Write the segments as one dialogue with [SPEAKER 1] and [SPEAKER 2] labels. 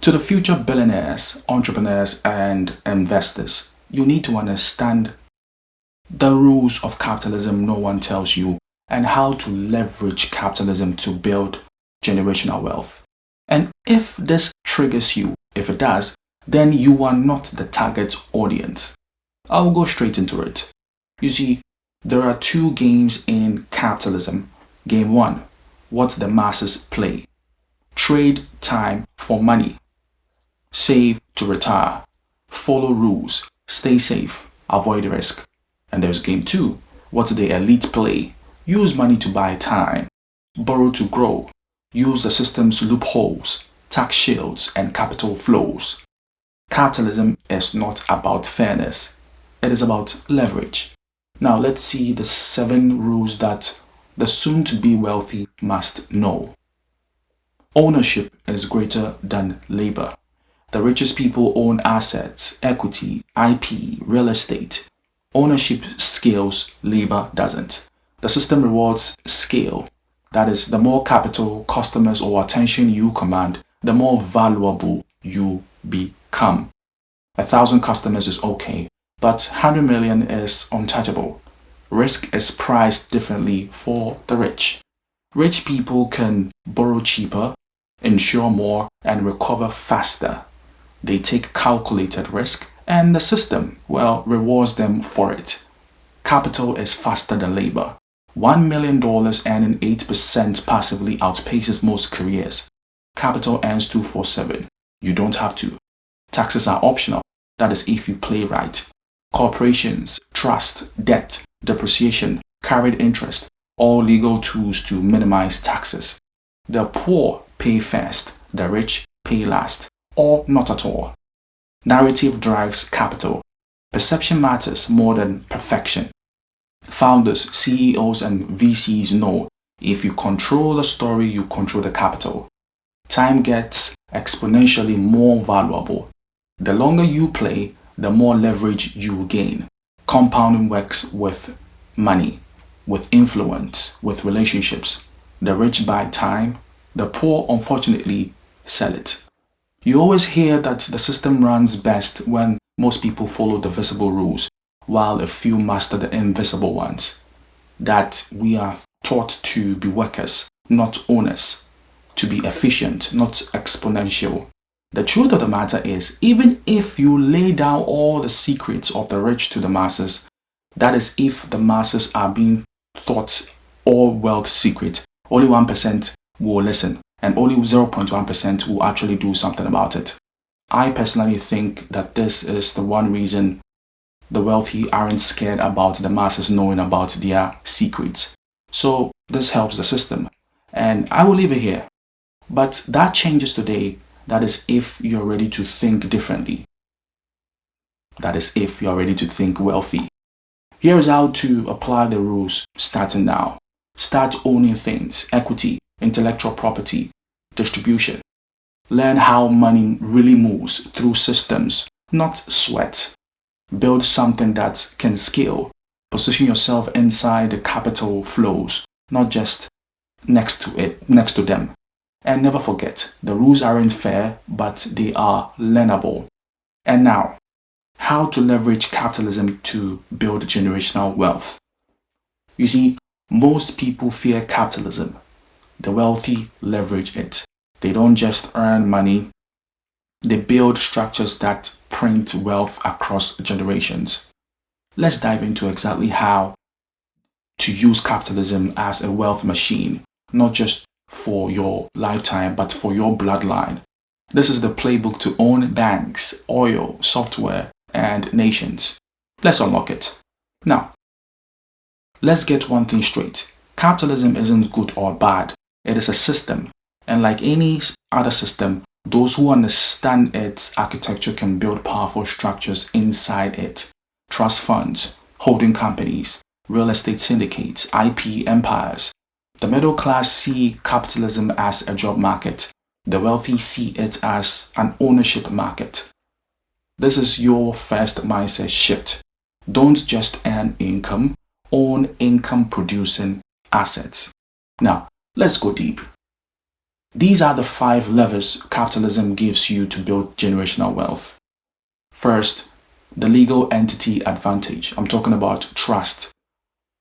[SPEAKER 1] To the future billionaires, entrepreneurs, and investors, you need to understand the rules of capitalism no one tells you and how to leverage capitalism to build generational wealth. And if this triggers you, if it does, then you are not the target audience. I will go straight into it. You see, there are two games in capitalism. Game one, what the masses play. Trade time for money. Save to retire. Follow rules. Stay safe. Avoid risk. And there's game two, what the elite play. Use money to buy time. Borrow to grow. Use the system's loopholes, tax shields, and capital flows. Capitalism is not about fairness. It is about leverage. Now let's see the 7 rules that the soon-to-be wealthy must know. Ownership is greater than labor. The richest people own assets, equity, IP, real estate. Ownership scales, labor doesn't. The system rewards scale. That is, the more capital, customers, or attention you command, the more valuable you become. 1,000 customers is okay, but 100 million is untouchable. Risk is priced differently for the rich. Rich people can borrow cheaper, insure more, and recover faster. They take calculated risk, and the system, rewards them for it. Capital is faster than labor. $1 million earning 8% passively outpaces most careers. Capital earns 247. You don't have to. Taxes are optional. That is if you play right. Corporations, trust, debt, depreciation, carried interest, all legal tools to minimize taxes. The poor pay first, the rich pay last, or not at all. Narrative drives capital. Perception matters more than perfection. Founders, CEOs, and VCs know if you control the story, you control the capital. Time gets exponentially more valuable. The longer you play, the more leverage you gain. Compounding works with money, with influence, with relationships. The rich buy time, the poor unfortunately sell it. You always hear that the system runs best when most people follow the visible rules, while a few master the invisible ones. That we are taught to be workers, not owners, to be efficient, not exponential. The truth of the matter is, even if you lay down all the secrets of the rich to the masses, that is if the masses are being taught all wealth secret, only 1% will listen and only 0.1% will actually do something about it. I personally think that this is the one reason the wealthy aren't scared about the masses knowing about their secrets. So this helps the system. And I will leave it here. But that changes today. That is if you're ready to think differently. That is if you're ready to think wealthy. Here is how to apply the rules starting now. Start owning things, equity, intellectual property, distribution. Learn how money really moves through systems, not sweat. Build something that can scale. Position yourself inside the capital flows, not just next to them. And never forget, the rules aren't fair, but they are learnable. And now, how to leverage capitalism to build generational wealth. You see, most people fear capitalism. The wealthy leverage it. They don't just earn money, they build structures that print wealth across generations. Let's dive into exactly how to use capitalism as a wealth machine, not just for your lifetime, but for your bloodline. This is the playbook to own banks, oil, software, and nations. Let's unlock it. Now, let's get one thing straight. Capitalism isn't good or bad. It is a system. And like any other system, those who understand its architecture can build powerful structures inside it. Trust funds, holding companies, real estate syndicates, IP empires. The middle class see capitalism as a job market. The wealthy see it as an ownership market. This is your first mindset shift. Don't just earn income, own income producing assets. Now, let's go deep. These are the 5 levers capitalism gives you to build generational wealth. First, the legal entity advantage. I'm talking about trust,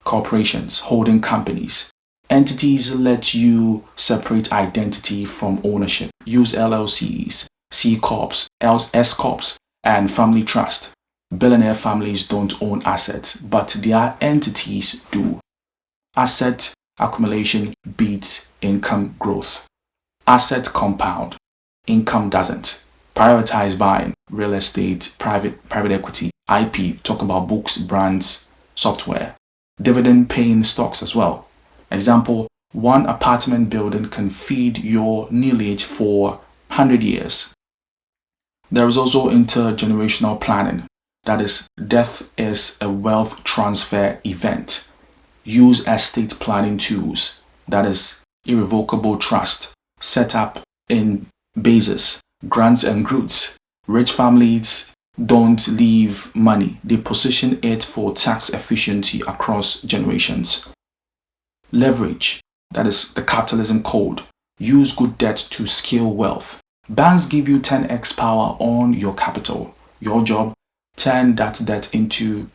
[SPEAKER 1] corporations, holding companies. Entities let you separate identity from ownership. Use LLCs, C Corps, S Corps, and family trust. Billionaire families don't own assets, but their entities do. Asset accumulation beats income growth. Asset compound, income doesn't. Prioritize buying, real estate, private equity, IP, talk about books, brands, software. Dividend paying stocks as well. Example, one apartment building can feed your lineage for 100 years. There is also intergenerational planning. That is, death is a wealth transfer event. Use estate planning tools. That is, irrevocable trust. Set up in basis, grants and groots. Rich families don't leave money. They position it for tax efficiency across generations. Leverage. That is the capitalism code. Use good debt to scale wealth. Banks give you 10x power on your capital. Your job, turn that debt into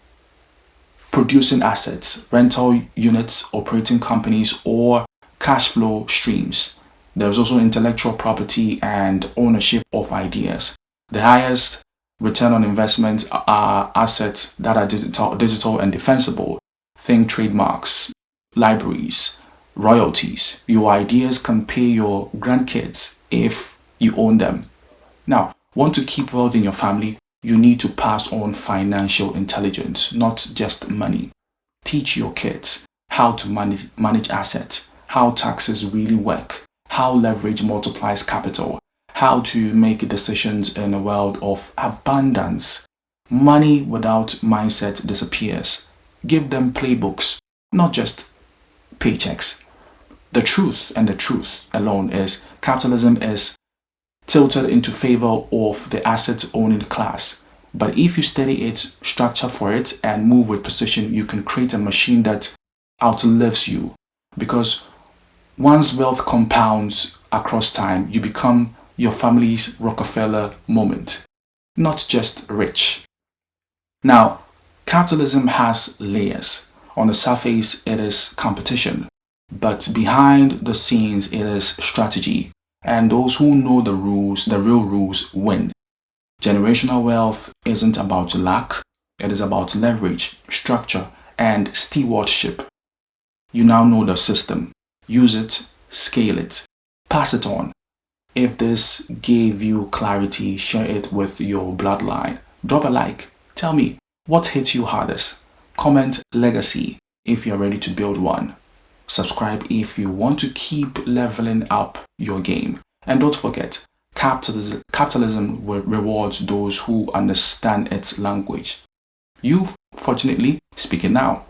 [SPEAKER 1] producing assets, rental units, operating companies, or cash flow streams. There's also intellectual property and ownership of ideas. The highest return on investment are assets that are digital and defensible. Think trademarks, libraries, royalties. Your ideas can pay your grandkids if you own them. Now, want to keep wealth in your family? You need to pass on financial intelligence, not just money. Teach your kids how to manage assets, how taxes really work, how leverage multiplies capital, how to make decisions in a world of abundance. Money without mindset disappears. Give them playbooks, not just paychecks. The truth and the truth alone is capitalism is tilted into favor of the assets owning class. But if you study it, structure for it, and move with precision, you can create a machine that outlives you. Because once wealth compounds across time, you become your family's Rockefeller moment, not just rich. Now, capitalism has layers. On the surface, it is competition, but behind the scenes, it is strategy. And those who know the rules, the real rules, win. Generational wealth isn't about luck, it is about leverage, structure, and stewardship. You now know the system. Use it, scale it, pass it on. If this gave you clarity, share it with your bloodline. Drop a like. Tell me, what hit you hardest? Comment legacy if you're ready to build one. Subscribe if you want to keep leveling up your game. And don't forget, capitalism rewards those who understand its language. You, fortunately, speak it now.